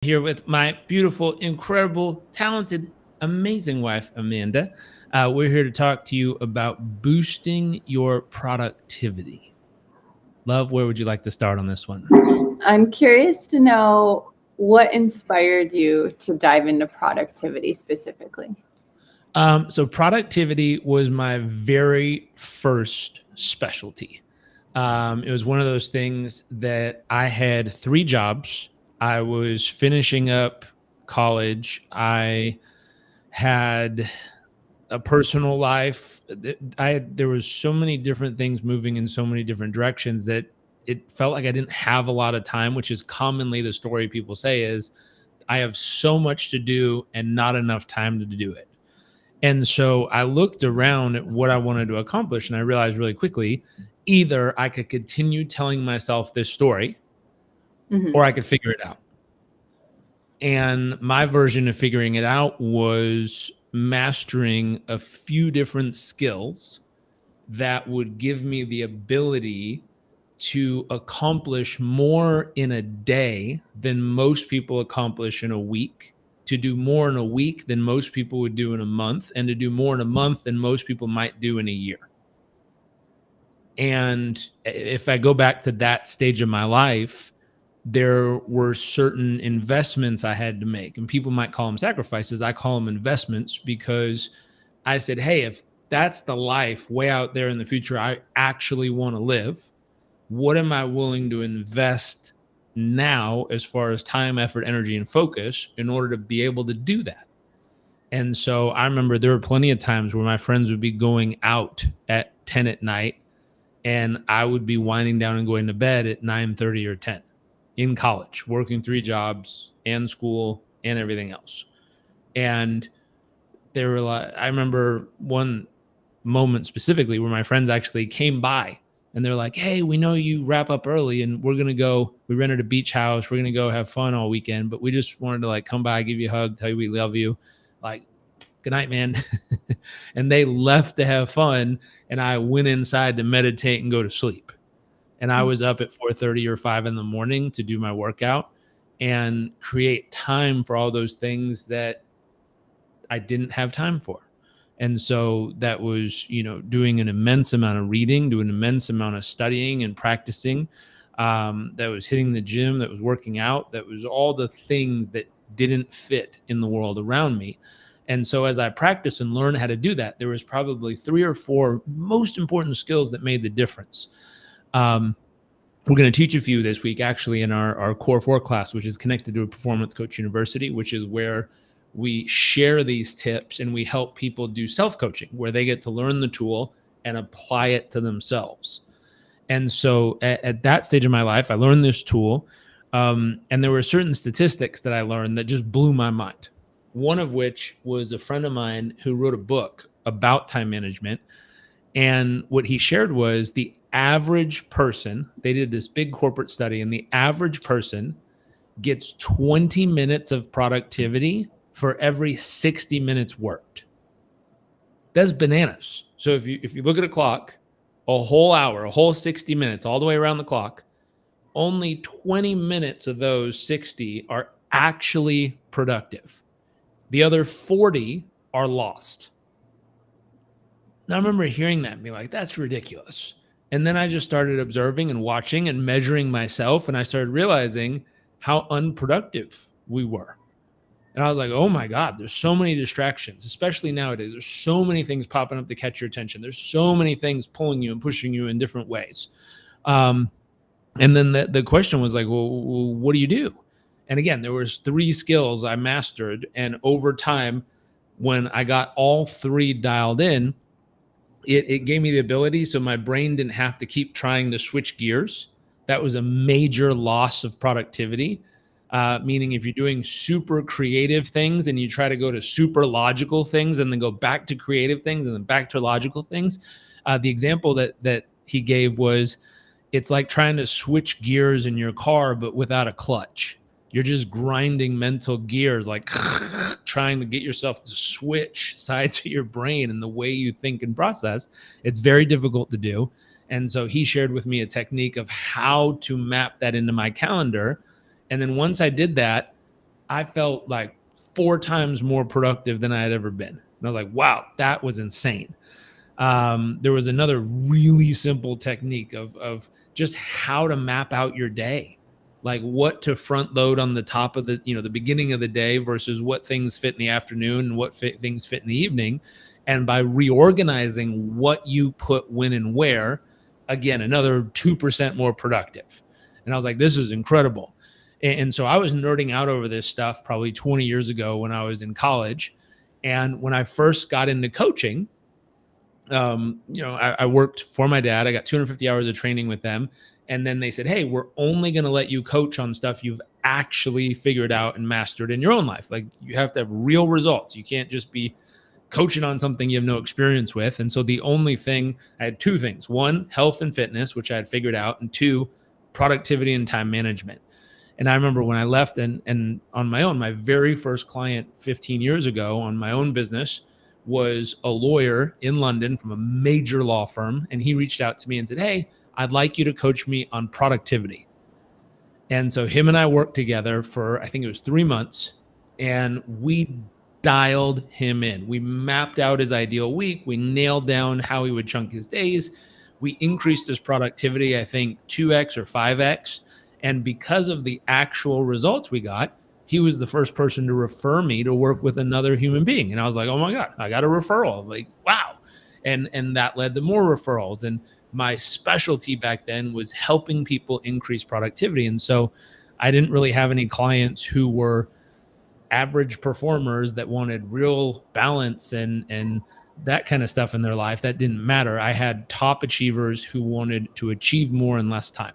Here with my beautiful, incredible, talented, amazing wife, Amanda. We're here to talk to you about boosting your productivity. Love, where would you like to start on this one? I'm curious to know what inspired you to dive into productivity specifically. So, productivity was my very first specialty. It was one of those things that I had three jobs. I was finishing up college. I had a personal life. There was so many different things moving in so many different directions that it felt like I didn't have a lot of time, which is commonly the story people say is I have so much to do and not enough time to do it. And so I looked around at what I wanted to accomplish and I realized really quickly either I could continue telling myself this story or I could figure it out. And my version of figuring it out was mastering a few different skills that would give me the ability to accomplish more in a day than most people accomplish in a week, to do more in a week than most people would do in a month, and to do more in a month than most people might do in a year. And if I go back to that stage of my life, there were certain investments I had to make, and people might call them sacrifices. I call them investments because I said, hey, if that's the life way out there in the future I actually want to live, what am I willing to invest now as far as time, effort, energy, and focus in order to be able to do that? And so I remember there were plenty of times where my friends would be going out at 10 at night and I would be winding down and going to bed at 9:30 or 10 in college, working three jobs and school and everything else. And they were like, I remember one moment specifically where my friends actually came by and they're like, hey, we know you wrap up early and we're going to go, we rented a beach house. We're going to go have fun all weekend, but we just wanted to like come by, give you a hug, tell you we love you. Like, good night, man. And they left to have fun. And I went inside to meditate and go to sleep. And I was up at 4:30 or 5 in the morning to do my workout and create time for all those things that I didn't have time for. And so that was, doing an immense amount of reading, doing an immense amount of studying and practicing. That was hitting the gym, that was working out, that was all the things that didn't fit in the world around me. And so as I practiced and learned how to do that, there was probably 3 or 4 most important skills that made the difference. We're going to teach a few this week, actually, in our Core 4 class, which is connected to a Performance Coach University, which is where we share these tips and we help people do self-coaching, where they get to learn the tool and apply it to themselves. And so at that stage of my life, I learned this tool. And there were certain statistics that I learned that just blew my mind. One of which was a friend of mine who wrote a book about time management. And what he shared was the average person, they did this big corporate study, and the average person gets 20 minutes of productivity for every 60 minutes worked. That's bananas. So if you look at a clock, a whole hour, a whole 60 minutes, all the way around the clock, only 20 minutes of those 60 are actually productive. The other 40 are lost. Now, I remember hearing that and being like, that's ridiculous. And then I just started observing and watching and measuring myself. And I started realizing how unproductive we were. And I was like, oh my God, there's so many distractions, especially nowadays. There's so many things popping up to catch your attention. There's so many things pulling you and pushing you in different ways. And then the question was like, well, what do you do? And again, there was 3 skills I mastered. And over time, when I got all 3 dialed in, it gave me the ability so my brain didn't have to keep trying to switch gears. That was a major loss of productivity. Meaning if you're doing super creative things and you try to go to super logical things and then go back to creative things and then back to logical things, the example that he gave was, it's like trying to switch gears in your car, but without a clutch. You're just grinding mental gears, like trying to get yourself to switch sides of your brain and the way you think and process. It's very difficult to do. And so he shared with me a technique of how to map that into my calendar. And then once I did that, I felt like 4 times more productive than I had ever been. And I was like, wow, that was insane. There was another really simple technique of just how to map out your day, like what to front load on the top of the beginning of the day versus what things fit in the afternoon and what things fit in the evening. And by reorganizing what you put when and where, again, another 2% more productive. And I was like, this is incredible. And so I was nerding out over this stuff probably 20 years ago when I was in college. And when I first got into coaching, I worked for my dad. I got 250 hours of training with them. And then they said, hey, we're only going to let you coach on stuff you've actually figured out and mastered in your own life. Like, you have to have real results. You can't just be coaching on something you have no experience with. And so the only thing, I had 2 things: 1, health and fitness, which I had figured out, and 2, productivity and time management. And I remember when I left and on my own, my very first client 15 years ago on my own business was a lawyer in London from a major law firm. And he reached out to me and said, hey, I'd like you to coach me on productivity. And so him and I worked together for, I think it was 3 months, and we dialed him in. We mapped out his ideal week. We nailed down how he would chunk his days. We increased his productivity, I think 2x or 5x. And because of the actual results we got, he was the first person to refer me to work with another human being. And I was like, oh my God, I got a referral. Like, wow. And that led to more referrals. And my specialty back then was helping people increase productivity. And so I didn't really have any clients who were average performers that wanted real balance and that kind of stuff in their life. That didn't matter. I had top achievers who wanted to achieve more in less time.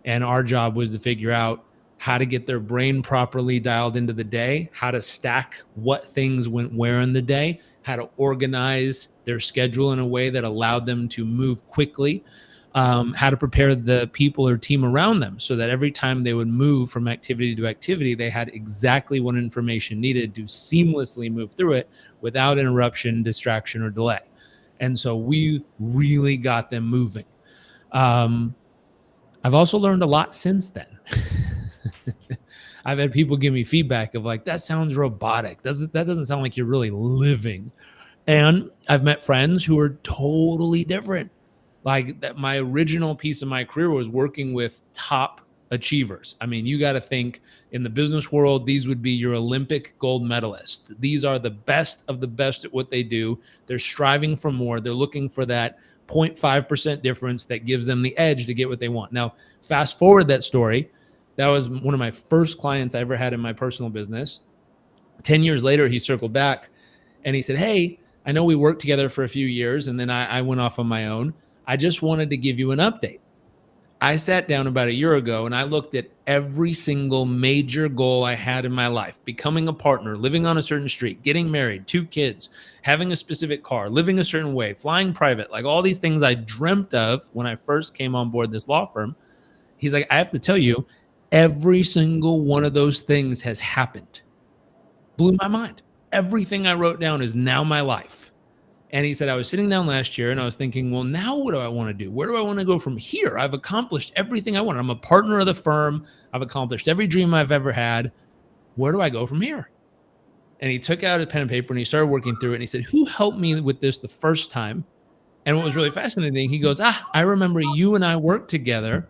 And our job was to figure out how to get their brain properly dialed into the day, how to stack what things went where in the day, how to organize their schedule in a way that allowed them to move quickly, how to prepare the people or team around them so that every time they would move from activity to activity, they had exactly what information needed to seamlessly move through it without interruption, distraction, or delay. And so we really got them moving. I've also learned a lot since then. I've had people give me feedback of like, that sounds robotic. That doesn't sound like you're really living. And I've met friends who are totally different. Like, that my original piece of my career was working with top achievers. I mean, you got to think in the business world, these would be your Olympic gold medalists. These are the best of the best at what they do. They're striving for more. They're looking for that 0.5% difference that gives them the edge to get what they want. Now, fast forward that story. That was one of my first clients I ever had in my personal business. 10 years later, he circled back and he said, hey, I know we worked together for a few years and then I went off on my own. I just wanted to give you an update. I sat down about a year ago and I looked at every single major goal I had in my life: becoming a partner, living on a certain street, getting married, 2 kids, having a specific car, living a certain way, flying private, like all these things I dreamt of when I first came on board this law firm. He's like, I have to tell you, every single one of those things has happened. Blew my mind. Everything I wrote down is now my life. And he said, I was sitting down last year and I was thinking, well, now what do I want to do? Where do I want to go from here? I've accomplished everything I wanted. I'm a partner of the firm. I've accomplished every dream I've ever had. Where do I go from here? And he took out a pen and paper and he started working through it. And he said, who helped me with this the first time? And what was really fascinating, he goes, I remember you and I worked together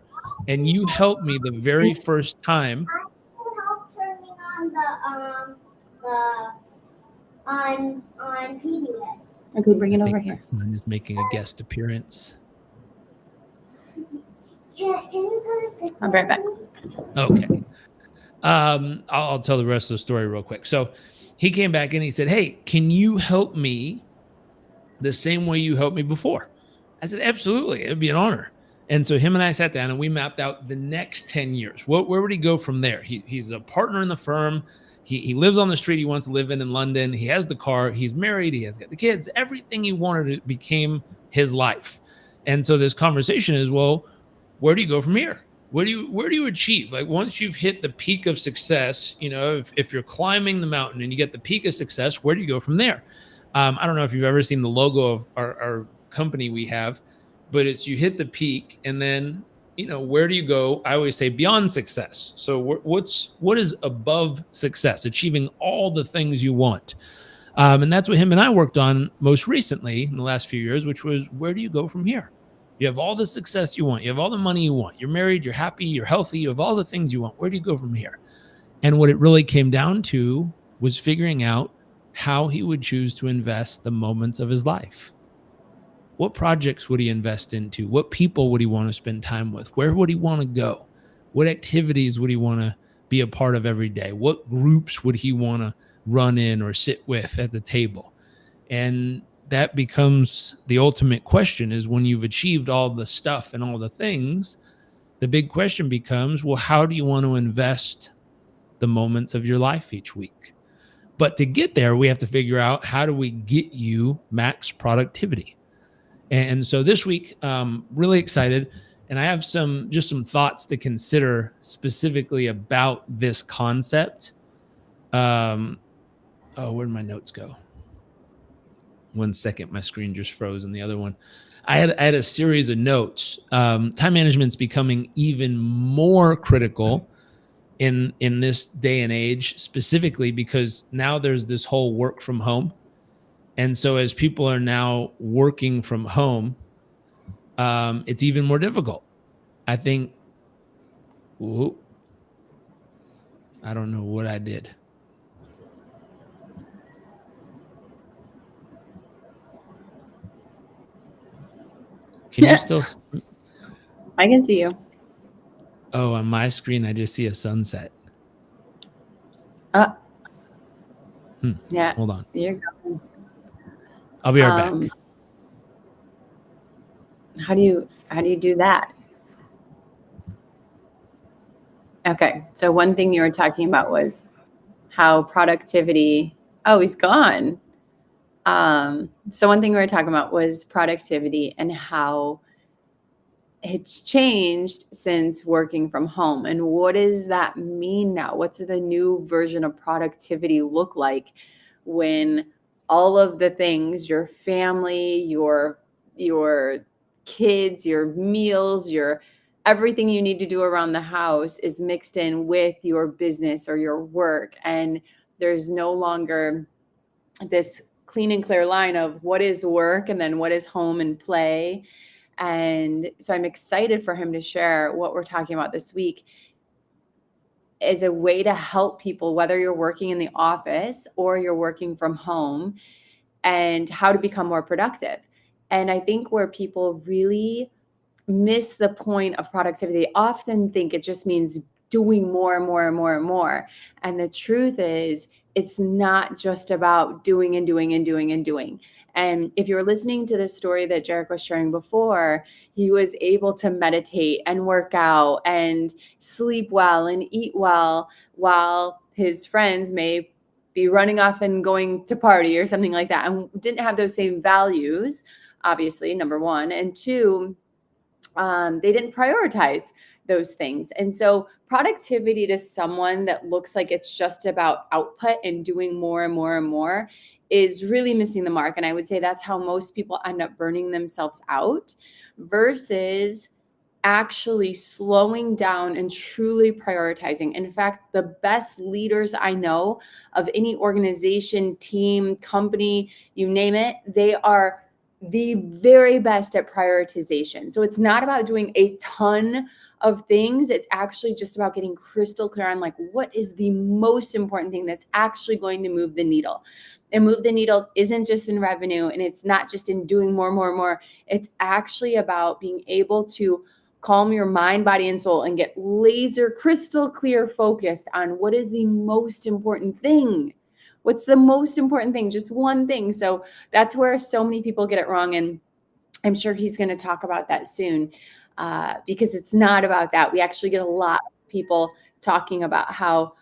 and you helped me the very first time. I help turning on on PBS. Okay, bring it over here. Son is making a guest appearance. Can you go to fix I'll be right back. Okay. I'll tell the rest of the story real quick. So he came back and he said, hey, can you help me the same way you helped me before? I said, absolutely. It'd be an honor. And so him and I sat down and we mapped out the next 10 years. Where would he go from there? He's a partner in the firm. He lives on the street he wants to live in London. He has the car. He's married. He has got the kids. Everything he wanted became his life. And so this conversation is, well, where do you go from here? Where do you achieve? Like, once you've hit the peak of success, if you're climbing the mountain and you get the peak of success, where do you go from there? I don't know if you've ever seen the logo of our company we have, but it's you hit the peak and then, where do you go? I always say beyond success. So what is above success? Achieving all the things you want. And that's what him and I worked on most recently in the last few years, which was, where do you go from here? You have all the success you want. You have all the money you want. You're married, you're happy, you're healthy, you have all the things you want. Where do you go from here? And what it really came down to was figuring out how he would choose to invest the moments of his life. What projects would he invest into? What people would he want to spend time with? Where would he want to go? What activities would he want to be a part of every day? What groups would he want to run in or sit with at the table? And that becomes the ultimate question, is when you've achieved all the stuff and all the things, the big question becomes, well, how do you want to invest the moments of your life each week? But to get there, we have to figure out, how do we get you max productivity? And so this week, really excited. And I have some thoughts to consider specifically about this concept. Where did my notes go? 1 second, my screen just froze on the other one. I had a series of notes. Time management's becoming even more critical in this day and age, specifically because now there's this whole work from home. And so as people are now working from home, it's even more difficult. I think, I don't know what I did. Can you still? I can see you. Oh, on my screen, I just see a sunset. Yeah. Hold on. You're going. I'll be right back. How do you do that? Okay. So one thing you were talking about was how productivity. Oh, he's gone. So one thing we were talking about was productivity and how it's changed since working from home. And what does that mean now? What's the new version of productivity look like when all of the things, your family, your kids, your meals, your everything you need to do around the house is mixed in with your business or your work, and there's no longer this clean and clear line of what is work and then what is home and play. And so I'm excited for him to share what we're talking about this week as a way to help people, whether you're working in the office or you're working from home, and how to become more productive. And I think where people really miss the point of productivity, they often think it just means doing more and more and more and more. And the truth is, it's not just about doing and doing and doing and doing. And if you're listening to the story that Jairek was sharing before, he was able to meditate and work out and sleep well and eat well while his friends may be running off and going to party or something like that, and didn't have those same values, obviously, number one. And two, they didn't prioritize those things. And so productivity to someone that looks like it's just about output and doing more and more and more is really missing the mark. And I would say that's how most people end up burning themselves out, versus actually slowing down and truly prioritizing. In fact, the best leaders I know of any organization, team, company, you name it, they are the very best at prioritization. So it's not about doing a ton of things. It's actually just about getting crystal clear on, like, what is the most important thing that's actually going to move the needle. And move the needle isn't just in revenue, and it's not just in doing more. It's actually about being able to calm your mind, body, and soul and get laser crystal clear focused on what is the most important thing. What's the most important thing? Just one thing. So that's where so many people get it wrong. And I'm sure he's going to talk about that soon, because it's not about that. We actually get a lot of people talking about how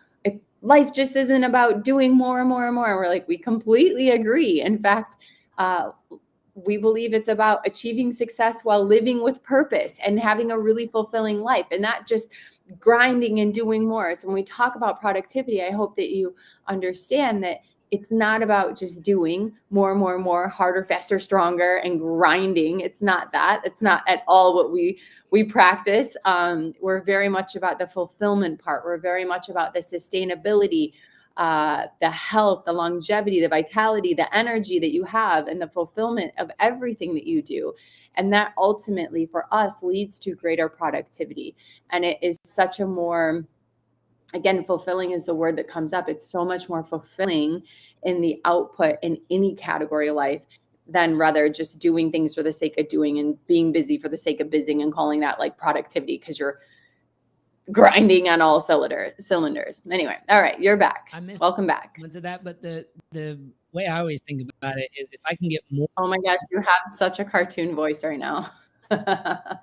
life just isn't about doing more and more and more. And we're like, we completely agree. In fact, we believe it's about achieving success while living with purpose and having a really fulfilling life, and not just grinding and doing more. So when we talk about productivity, I hope that you understand that it's not about just doing more and more and more, harder, faster, stronger, and grinding. It's not that. It's not at all what we practice. We're very much about the fulfillment part. We're very much about the sustainability, the health, the longevity, the vitality, the energy that you have, and the fulfillment of everything that you do. And that ultimately for us leads to greater productivity. And it is such a more, again, fulfilling is the word that comes up. It's so much more fulfilling in the output in any category of life than rather just doing things for the sake of doing and being busy for the sake of busying and calling that like productivity because you're grinding on all cylinders. Anyway, all right, you're back. Welcome back. Of that, but the way I always think about it is if I can get more. Oh my gosh, you have such a cartoon voice right now. I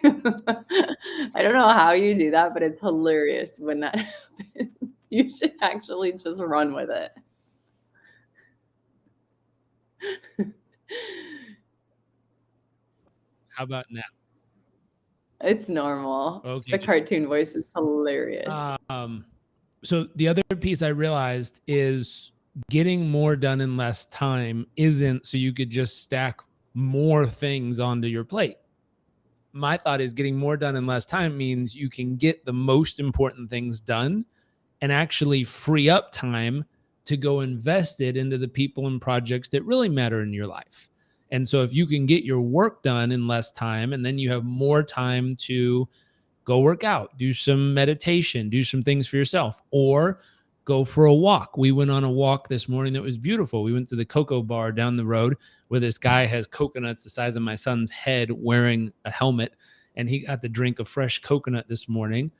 don't know how you do that, but it's hilarious when that happens. You should actually just run with it. How about now? It's normal. Okay. The cartoon voice is hilarious. So the other piece I realized is getting more done in less time isn't so you could just stack more things onto your plate. My thought is getting more done in less time means you can get the most important things done and actually free up time to go invest it into the people and projects that really matter in your life. And so if you can get your work done in less time, and then you have more time to go work out, do some meditation, do some things for yourself, or go for a walk. We went on a walk this morning that was beautiful. We went to the Cocoa Bar down the road where this guy has coconuts the size of my son's head wearing a helmet, and he got to drink a fresh coconut this morning.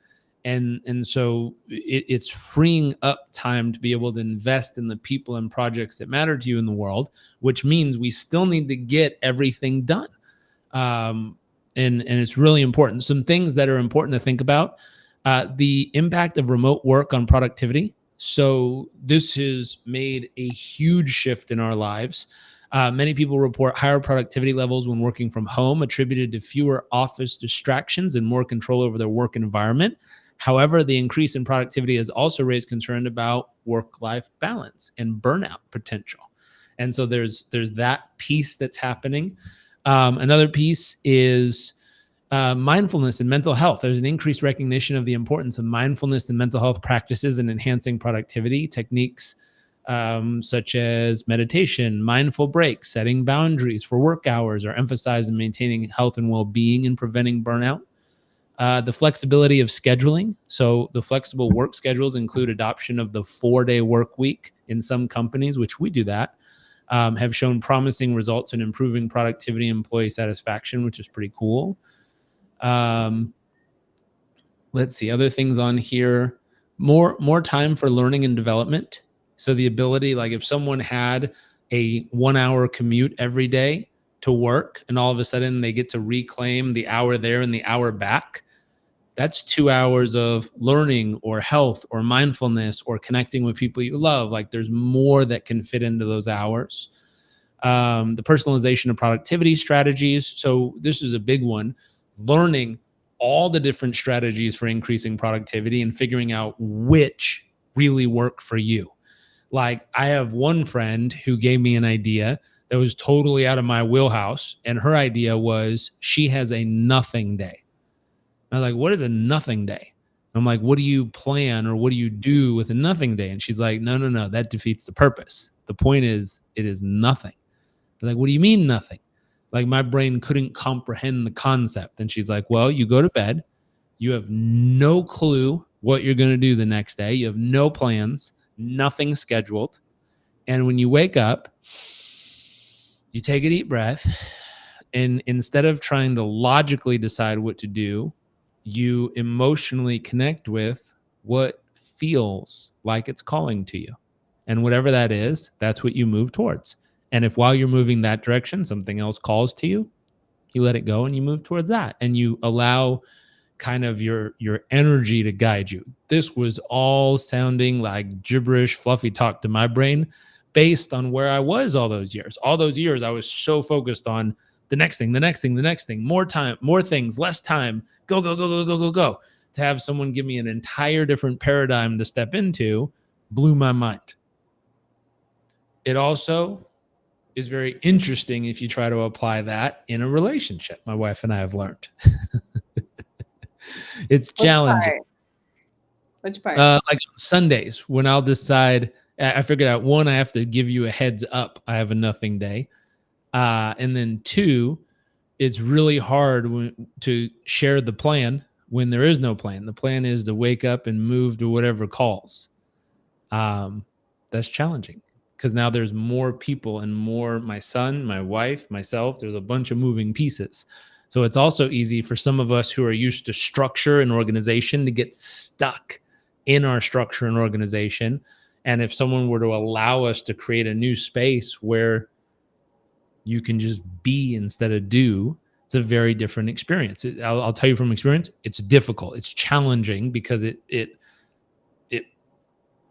And so it's freeing up time to be able to invest in the people and projects that matter to you in the world, which means we still need to get everything done. And it's really important. Some things that are important to think about, the impact of remote work on productivity. So this has made a huge shift in our lives. Many people report higher productivity levels when working from home, attributed to fewer office distractions and more control over their work environment. However, the increase in productivity has also raised concern about work-life balance and burnout potential. And so there's that piece that's happening. Another piece is mindfulness and mental health. There's an increased recognition of the importance of mindfulness and mental health practices in enhancing productivity. Techniques such as meditation, mindful breaks, setting boundaries for work hours are emphasized in maintaining health and well-being and preventing burnout. The flexibility of scheduling. So the flexible work schedules include adoption of the 4-day work week in some companies, which we do that, have shown promising results in improving productivity and employee satisfaction, which is pretty cool. Let's see, other things on here. More time for learning and development. So the ability, like if someone had a 1-hour commute every day to work and all of a sudden they get to reclaim the hour there and the hour back, that's 2 hours of learning or health or mindfulness or connecting with people you love. Like there's more that can fit into those hours. The personalization of productivity strategies. So this is a big one, learning all the different strategies for increasing productivity and figuring out which really work for you. Like I have one friend who gave me an idea that was totally out of my wheelhouse. And her idea was she has a nothing day. I was like, what is a nothing day? I'm like, what do you plan or what do you do with a nothing day? And she's like, no, that defeats the purpose. The point is, it is nothing. I'm like, what do you mean nothing? Like my brain couldn't comprehend the concept. And she's like, well, you go to bed. You have no clue what you're going to do the next day. You have no plans, nothing scheduled. And when you wake up, you take a deep breath. And instead of trying to logically decide what to do, you emotionally connect with what feels like it's calling to you. And whatever that is, that's what you move towards. And if while you're moving that direction, something else calls to you, you let it go and you move towards that. And you allow kind of your energy to guide you. This was all sounding like gibberish, fluffy talk to my brain based on where I was all those years. All those years, I was so focused on the next thing, more time, more things, less time, go. To have someone give me an entire different paradigm to step into Blew my mind. It also is very interesting if you try to apply that in a relationship. My wife and I have learned. It's challenging. Which part? Like on Sundays when I'll decide, I figured out, one, I have to give you a heads up. I have a nothing day. And then two, it's really hard to share the plan when there is no plan. The plan is to wake up and move to whatever calls. That's challenging because now there's more people and more my son, my wife, myself. There's a bunch of moving pieces. So it's also easy for some of us who are used to structure and organization to get stuck in our structure and organization. And if someone were to allow us to create a new space where you can just be instead of do, it's a very different experience. I'll tell you from experience, it's difficult. It's challenging because it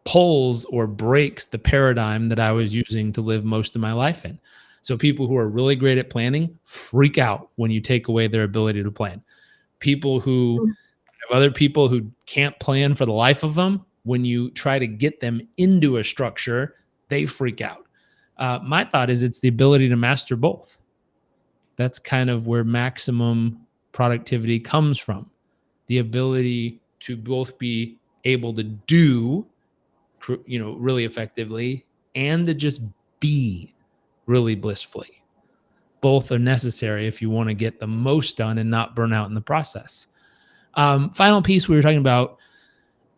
pulls or breaks the paradigm that I was using to live most of my life in. So people who are really great at planning freak out when you take away their ability to plan. People who have other people who can't plan for the life of them, when you try to get them into a structure, they freak out. My thought is it's the ability to master both. That's kind of where maximum productivity comes from. The ability to both be able to do, really effectively and to just be really blissfully. Both are necessary if you want to get the most done and not burn out in the process. Final piece, we were talking about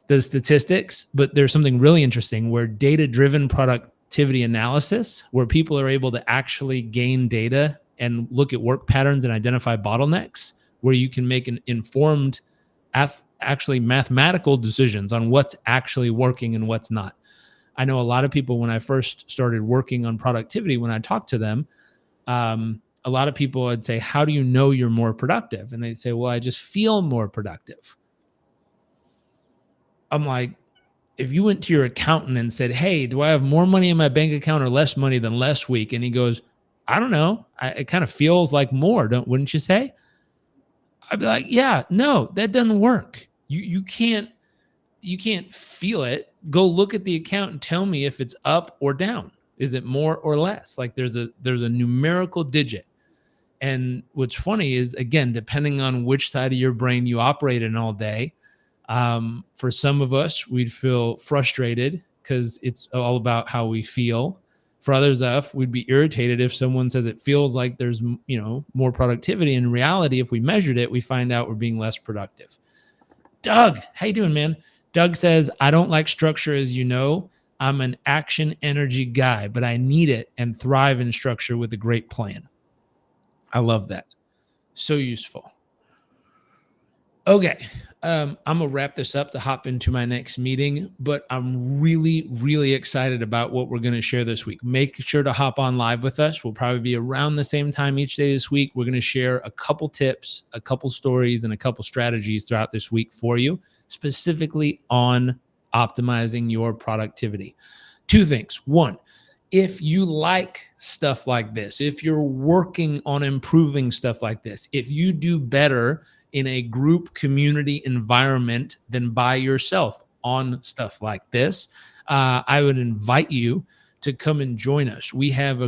the statistics, but there's something really interesting where data-driven productivity analysis, where people are able to actually gain data and look at work patterns and identify bottlenecks, where you can make an informed, actually mathematical decisions on what's actually working and what's not. I know a lot of people, when I first started working on productivity, when I talked to them, a lot of people would say, how do you know you're more productive? And they'd say, well, I just feel more productive. I'm like, if you went to your accountant and said, hey, do I have more money in my bank account or less money than last week? And he goes, I don't know. It kind of feels like more, wouldn't you say? I'd be like, yeah, no, that doesn't work. You can't feel it. Go look at the account and tell me if it's up or down. Is it more or less? Like there's a numerical digit. And what's funny is, again, depending on which side of your brain you operate in all day, for some of us, we'd feel frustrated because it's all about how we feel. For others of us, we'd be irritated if someone says it feels like there's, more productivity. In reality, if we measured it, we find out we're being less productive. Doug, how you doing, man? Doug says, I don't like structure, as you know. I'm an action energy guy, but I need it and thrive in structure with a great plan. I love that. So useful. Okay. I'm going to wrap this up to hop into my next meeting, but I'm really, really excited about what we're going to share this week. Make sure to hop on live with us. We'll probably be around the same time each day this week. We're going to share a couple tips, a couple stories, and a couple strategies throughout this week for you, specifically on optimizing your productivity. Two things. One, if you like stuff like this, if you're working on improving stuff like this, if you do better in a group community environment than by yourself on stuff like this, I would invite you to come and join us. We have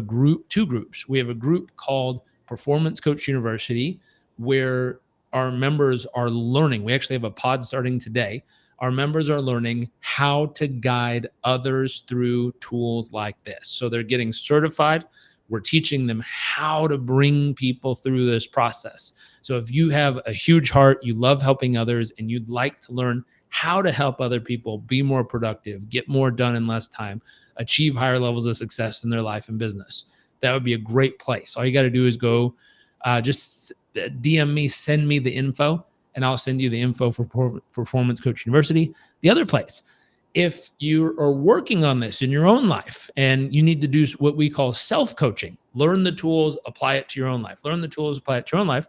two groups. We have a group called Performance Coach University, where our members are learning. We actually have a pod starting today. Our members are learning how to guide others through tools like this. So they're getting certified. We're teaching them how to bring people through this process. So if you have a huge heart, you love helping others, and you'd like to learn how to help other people be more productive, get more done in less time, achieve higher levels of success in their life and business, that would be a great place. All you got to do is go just DM me, send me the info, and I'll send you the info for Performance Coach University. The other place, if you are working on this in your own life and you need to do what we call self-coaching, learn the tools, apply it to your own life. Learn the tools, apply it to your own life.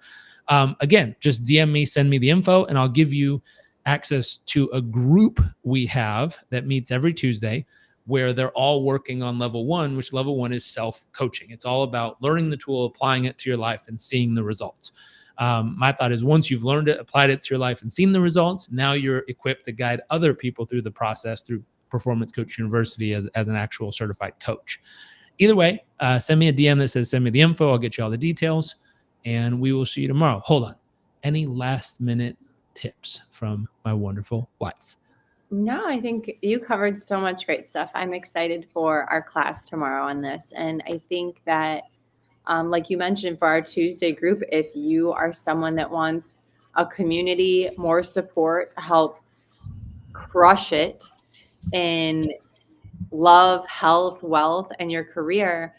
Again, just DM me, send me the info, and I'll give you access to a group we have that meets every Tuesday where they're all working on level one, which level one is self-coaching. It's all about learning the tool, applying it to your life, and seeing the results. My thought is once you've learned it, applied it to your life, and seen the results, now you're equipped to guide other people through the process through Performance Coach University as an actual certified coach. Either way, send me a DM that says send me the info. I'll get you all the details, and we will see you tomorrow. Hold on. Any last minute tips from my wonderful wife? No, I think you covered so much great stuff. I'm excited for our class tomorrow on this. And I think that, like you mentioned, for our Tuesday group, if you are someone that wants a community, more support to help crush it in love, health, wealth, and your career,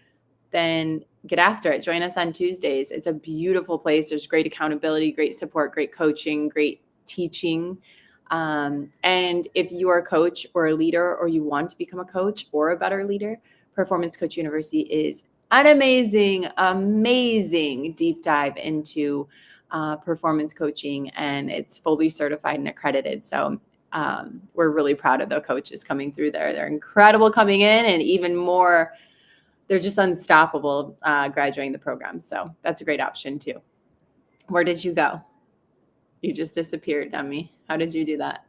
then get after it. Join us on Tuesdays. It's a beautiful place. There's great accountability, great support, great coaching, great teaching. And if you are a coach or a leader, or you want to become a coach or a better leader, Performance Coach University is an amazing, amazing deep dive into performance coaching, and it's fully certified and accredited. So we're really proud of the coaches coming through there. They're incredible coming in, and even more, they're just unstoppable graduating the program. So that's a great option too. Where did you go? You just disappeared on me. How did you do that?